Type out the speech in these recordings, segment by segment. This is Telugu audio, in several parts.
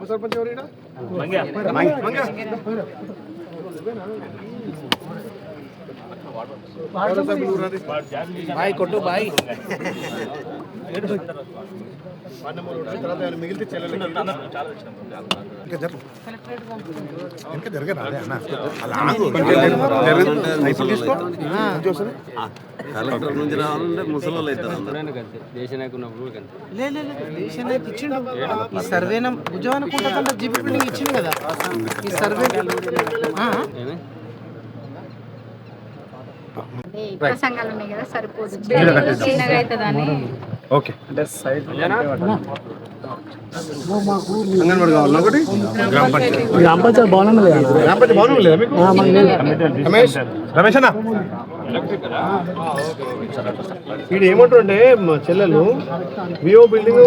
సర్పంచ్ ఎవరు బాయ్ కొట్టు బాయ్ మిగిలితే కలెక్టర్ నుంచి రావాలంటే ముసలి అవుతారు. ఈ సర్వే ఉద్యోగానికి జీపీ బిల్డింగ్ ఇచ్చింది కదా ఈ సర్వే సంఘాలు ఉన్నాయి కదా సరిపోదు చిన్నగా అవుతుందని. ఓకే అంగన్వాడి కావాలా ఒకటి గ్రామ పంచాయతీ భవనం లేదా మీకు రమేష్ అన్న వీడు ఏమంటుంటే మా చెల్లెలు వివో బిల్డింగ్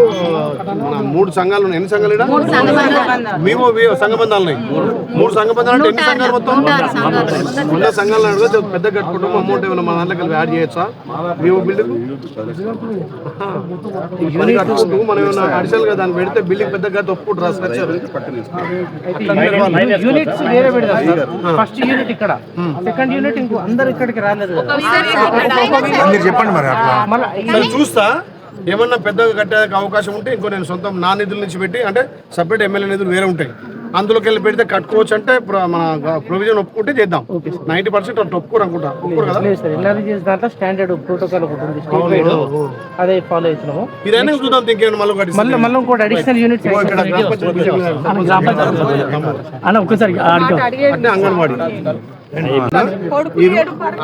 3 సంఘాలు ఉన్నాయి. ఎన్ని సంఘాలు వివో సంఘబంధాలు ఉన్నాయి. 3 సంఘబంధాలు అంటే ఎన్ని సంఘాలు మొత్తం 100 సంఘాలు అడుగు పెద్ద కట్టుకుంటాం. అమౌంట్ ఏమైనా మా దాంట్లోకి యాడ్ చేయొచ్చా? వివో బిల్డింగ్ కట్టుకుంటూ మనం ఏమైనా అడిషనల్ గా దాన్ని పెడితే బిల్డింగ్ పెద్దగా ఒప్పుకుంటారు. యూనిట్స్ వేరే పెడతారు. ఫస్ట్ యూనిట్ ఇక్కడ, సెకండ్ యూనిట్ ఇంకో అందరు ఇక్కడికి రాలేదు. మీరు చెప్పండి మరి చూస్తా ఏమన్నా పెద్దగా కట్టే అవకాశం ఉంటే ఇంకో నేను సొంతం నా నిధుల నుంచి పెట్టి అంటే సపరేట్ ఎమ్మెల్యే నిధులు వేరే ఉంటాయి అందులోకి వెళ్ళి పెడితే కట్టుకోవచ్చు అంటే మన ప్రొవిజన్ ఒప్పుకుంటే చేద్దాం. 90% అట్లా ఒప్పుకోరు అనుకుంటా. ఒప్పుకోరు కదా స్టాండర్డ్ ప్రోటోకాల్ అదే ఫాలో అవుతున్నాము. ఇదైనా చూద్దాం. ఇంకేమైనా మళ్ళీ ఇంకోటి అడిషనల్ యూనిట్ ఒకసారి అంగన్వాడి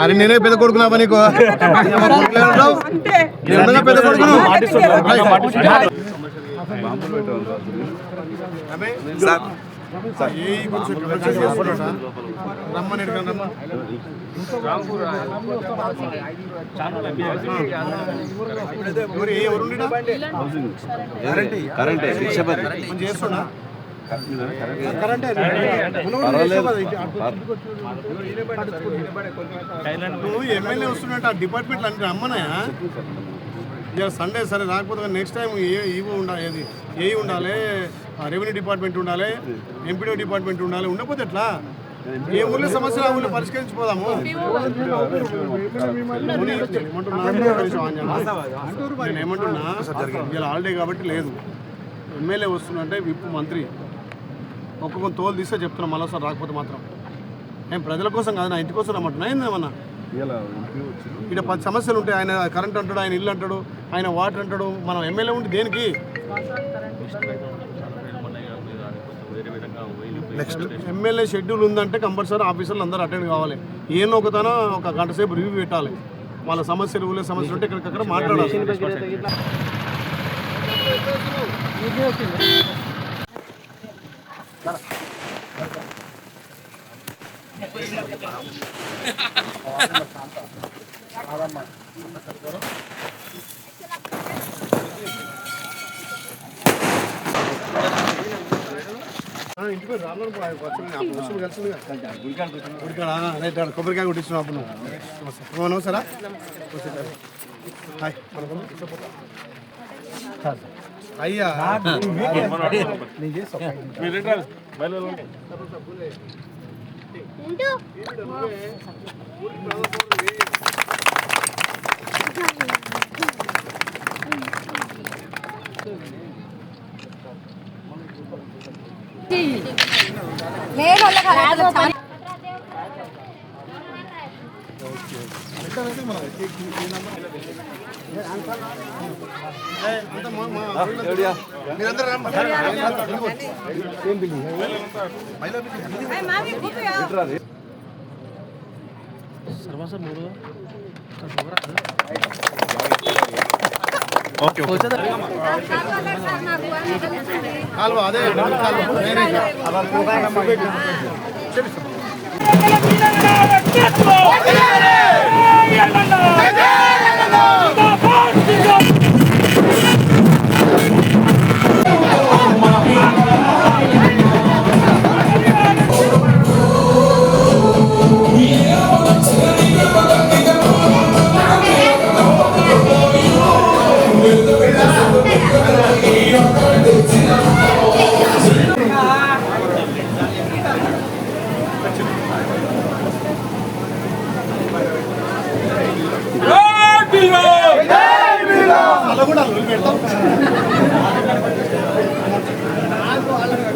అరే నేనే పెద్ద కొడుకున్నా నీకు పెద్ద కొడుకు రమ్మని చేస్తున్నా నువ్వు ఎమ్మెల్యే వస్తున్నట్టు ఆ డిపార్ట్మెంట్లు అంటే రమ్మన్నాయా? సండే సరే రాకపోతే నెక్స్ట్ టైం ఉండాలి, ఏ ఉండాలి, రెవెన్యూ డిపార్ట్మెంట్ ఉండాలి, ఎంపీడీ డిపార్ట్మెంట్ ఉండాలి. ఉండకపోతే ఎట్లా? ఏ ఊళ్ళో సమస్యలు ఆ ఊళ్ళో పరిష్కరించిపోదాము. నేను ఏమంటున్నా ఇలా హాలిడే కాబట్టి లేదు. ఎమ్మెల్యే వస్తున్నట్టే విప్ మంత్రి ఒక్కొక్క తోలు తీస్తే చెప్తున్నా. మళ్ళీ సార్ రాకపోతే మాత్రం నేను ప్రజల కోసం కాదు నా ఇంటి కోసం రమ్మంటున్నా. ఏందేమన్నా ఇక్కడ 10 సమస్యలు ఉంటాయి. ఆయన కరెంట్ అంటాడు, ఆయన ఇల్లు అంటాడు, ఆయన వాటర్ అంటాడు. మనం ఎమ్మెల్యే ఉంటే దేనికి? నెక్స్ట్ ఎమ్మెల్యే షెడ్యూల్ ఉందంటే కంపల్సరీ ఆఫీసర్లు అందరూ అటెండ్ కావాలి. ఏమో ఒకతన ఒక గంట సేపు రివ్యూ పెట్టాలి. వాళ్ళ సమస్యలు ఊళ్ళో సమస్యలు ఉంటే ఇక్కడికక్కడ మాట్లాడాలి. ఇంటి పేరు రాను కలిసి కొబ్బరికాయ కొట్టించిన అప్పుడు నమస్కారా. అయ్యా అదే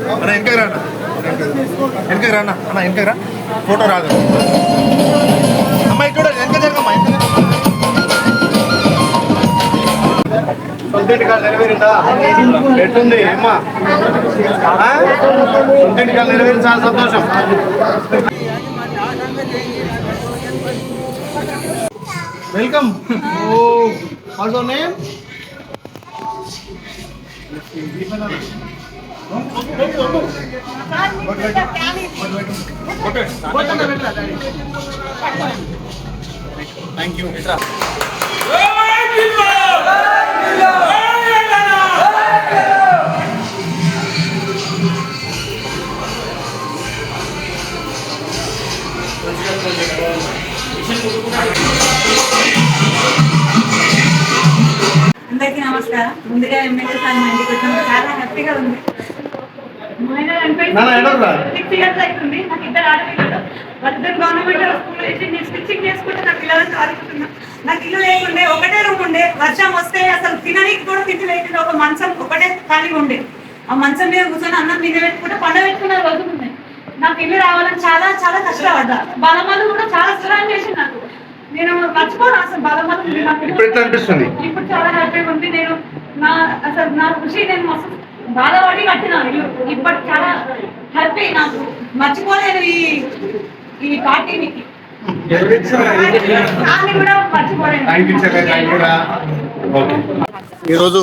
అన్న వెనక రాన్న అన్న వెనక రా ఫోటో రాదు అమ్మాయి కూడా వెనక జరగమ్మా సొంతింటి కాదు నెరవేరిందా ఎట్టుంది అమ్మా సొంతింటి కాదు నెరవేరి చాలా సంతోషం. Welcome. What's your name? Thank you. అందరికీ నమస్కారం. ముందుగా ఎమ్మెల్యే సార్ మా ఇంటికి వచ్చినందుకు చాలా హ్యాపీగా ఉంది. సిక్స్ ఇయర్స్ అవుతుంది. నాకు ఇద్దరు ఆడపిల్లలు. వాళ్ళిద్దరు గవర్నమెంట్ స్కూల్ వేసి నేను స్టిచ్చింగ్ చేసుకుంటే నా పిల్లలను చదువుతున్నా. నాకు ఇల్లు లేకుండే, ఒకటే రూమ్ ఉండే. వర్షం వస్తే అసలు తినడానికి కూడా తిండి లేకుండా ఒక మంచం ఒకటే ఖాళీగా ఉండే. ఆ మంచం మీద కూర్చొని అన్నం మీద పెట్టుకుంటే పండ పెట్టుకున్న రోజులు ఉన్నాయి. నాకు ఇల్లు రావాలని చాలా చాలా కష్టపడ్డా. బలమాలు కూడా చాలా సహాయం చేసి నాకు నేను మర్చిపోను అసలు బలమాలు. ఇప్పుడు ఎట్లా అనిపిస్తుంది? ఇప్పుడు చాలా హ్యాపీగా ఉంది. నేను అసలు నా ఖుషి నేను మస్తు బాధపడి కట్టిన ఇల్లు. ఇప్పటి చాలా హ్యాపీ. నాకు మర్చిపోలేను ఈ పార్టీని కూడా మర్చిపోలేను. ఈరోజు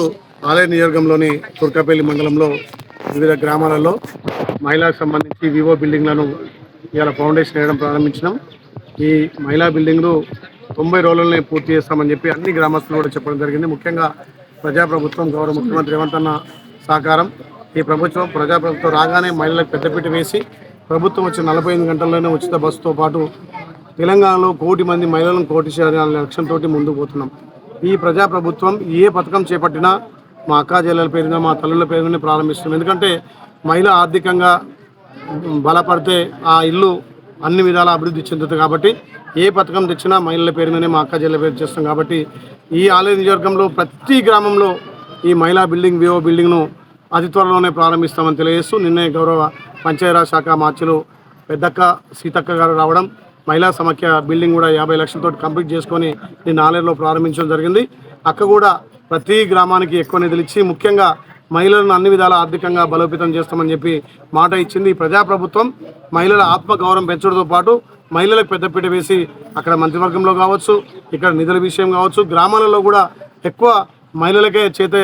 ఆలయ నియోజకంలోని తుర్కపల్లి మండలంలో వివిధ గ్రామాలలో మహిళలకు సంబంధించి వివో బిల్డింగ్లను ఇవాళ ఫౌండేషన్ వేయడం ప్రారంభించినాం. ఈ మహిళా బిల్డింగ్లు 90 రోజులనే పూర్తి చేస్తామని చెప్పి అన్ని గ్రామస్తులు కూడా చెప్పడం జరిగింది. ముఖ్యంగా ప్రజాప్రభుత్వం గౌరవ ముఖ్యమంత్రి రేవంత్ అన్న సహకారం. ఈ ప్రజాప్రభుత్వం రాగానే మహిళలకు పెద్దపీట వేసి ప్రభుత్వం వచ్చి 45 గంటల్లోనే ఉచిత బస్సుతో పాటు తెలంగాణలో 1 కోటి మంది మహిళలను కోటి చేయాలనే లక్ష్యంతో ముందుకు పోతున్నాం. ఈ ప్రజాప్రభుత్వం ఏ పథకం చేపట్టినా మా అక్కా చెల్లెల పేరున మా తల్లుల పేరునే ప్రారంభిస్తున్నాం. ఎందుకంటే మహిళ ఆర్థికంగా బలపడితే ఆ ఇల్లు అన్ని విధాల అభివృద్ధి చెందుతుంది. కాబట్టి ఏ పథకం తెచ్చినా మహిళల పేరు మీదనే మా అక్క చెల్లెల పేరు చేస్తాం. కాబట్టి ఈ ఆలయ నియోజకవర్గంలో ప్రతి గ్రామంలో ఈ మహిళా బిల్డింగ్ వివో బిల్డింగ్ను అతి త్వరలోనే ప్రారంభిస్తామని తెలియజేస్తూ నిన్నే గౌరవ పంచాయతీరాజ్ శాఖ మార్చులు పెద్దక్క సీతక్క గారు రావడం మహిళా సమాఖ్య బిల్డింగ్ కూడా 50 లక్షలతో కంప్లీట్ చేసుకొని నిన్న ఆలయంలో ప్రారంభించడం జరిగింది. అక్క కూడా ప్రతి గ్రామానికి ఎక్కువ నిధులు ఇచ్చి ముఖ్యంగా మహిళలను అన్ని విధాల ఆర్థికంగా బలోపేతం చేస్తామని చెప్పి మాట ఇచ్చింది. ఈ ప్రజాప్రభుత్వం మహిళల ఆత్మగౌరవం పెంచడంతో పాటు మహిళలకు పెద్దపీట వేసి అక్కడ మంత్రివర్గంలో కావచ్చు, ఇక్కడ నిధుల విషయం కావచ్చు, గ్రామాలలో కూడా ఎక్కువ మహిళలకే చేతే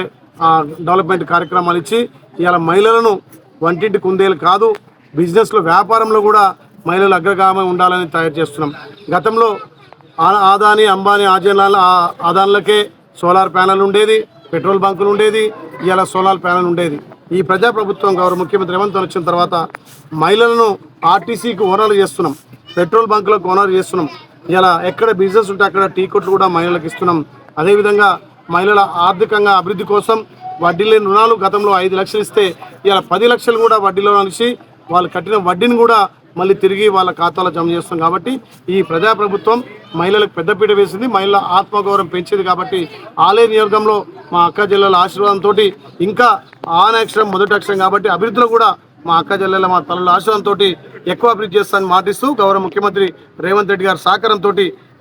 డెవలప్మెంట్ కార్యక్రమాలు ఇచ్చి ఇవాళ మహిళలను వంటింటి కుందేలు కాదు బిజినెస్లో వ్యాపారంలో కూడా మహిళలు అగ్రగామి ఉండాలని తయారు చేస్తున్నాం. గతంలో ఆదాని అంబానీ ఆదాన్లకే సోలార్ ప్యానెల్ ఉండేది, పెట్రోల్ బంకులు ఉండేది, ఇవాళ సోలార్ ప్యానెల్ ఉండేది. ఈ ప్రజాప్రభుత్వం గౌరవ ముఖ్యమంత్రి రేవంత్ వచ్చిన తర్వాత మహిళలను ఆర్టీసీకి ఓనర్లు చేస్తున్నాం, పెట్రోల్ బంకులకు ఓనర్ చేస్తున్నాం. ఇలా ఎక్కడ బిజినెస్ ఉంటే అక్కడ టీ కొట్లు కూడా మహిళలకు ఇస్తున్నాం. అదేవిధంగా మహిళల ఆర్థికంగా అభివృద్ధి కోసం వడ్డీ లేని రుణాలు గతంలో 5 లక్షలు ఇస్తే ఇలా 10 లక్షలు కూడా వడ్డీలో కలిసి వాళ్ళు కట్టిన వడ్డీని కూడా మళ్ళీ తిరిగి వాళ్ళ ఖాతాలో జమ చేస్తాం. కాబట్టి ఈ ప్రజాప్రభుత్వం మహిళలకు పెద్దపీట వేసింది, మహిళల ఆత్మగౌరవం పెంచింది. కాబట్టి ఆలయ నియోజకంలో మా అక్క చెల్లెల ఆశీర్వాదంతో ఇంకా ఆనక్షరం మొదటి అక్షరం కాబట్టి అభివృద్ధిలో కూడా మా అక్క చెల్లెల మా తల్లుల ఆశీర్వాదంతో ఎక్కువ అభివృద్ధి చేస్తానని మాటిస్తూ గౌరవ ముఖ్యమంత్రి రేవంత్ రెడ్డి గారి సహకారంతో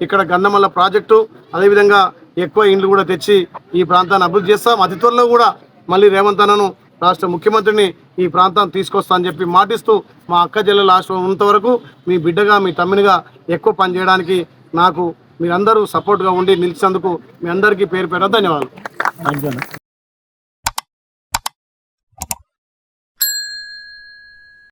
ఇక్కడ గన్నమల్ల ప్రాజెక్టు అదేవిధంగా ఎక్కువ ఇండ్లు కూడా తెచ్చి ఈ ప్రాంతాన్ని అభివృద్ధి చేస్తాం. అతి త్వరలో కూడా మళ్ళీ రేవంత్ అన్నను రాష్ట్ర ముఖ్యమంత్రిని ఈ ప్రాంతాన్ని తీసుకొస్తా అని చెప్పి మాటిస్తూ మా అక్క చెల్లెల ఆశ్రమం ఉన్నంత వరకు మీ బిడ్డగా మీ తమ్మినిగా ఎక్కువ పనిచేయడానికి నాకు మీరందరూ సపోర్ట్గా ఉండి నిలిచినందుకు మీ అందరికీ పేరు ధన్యవాదాలు.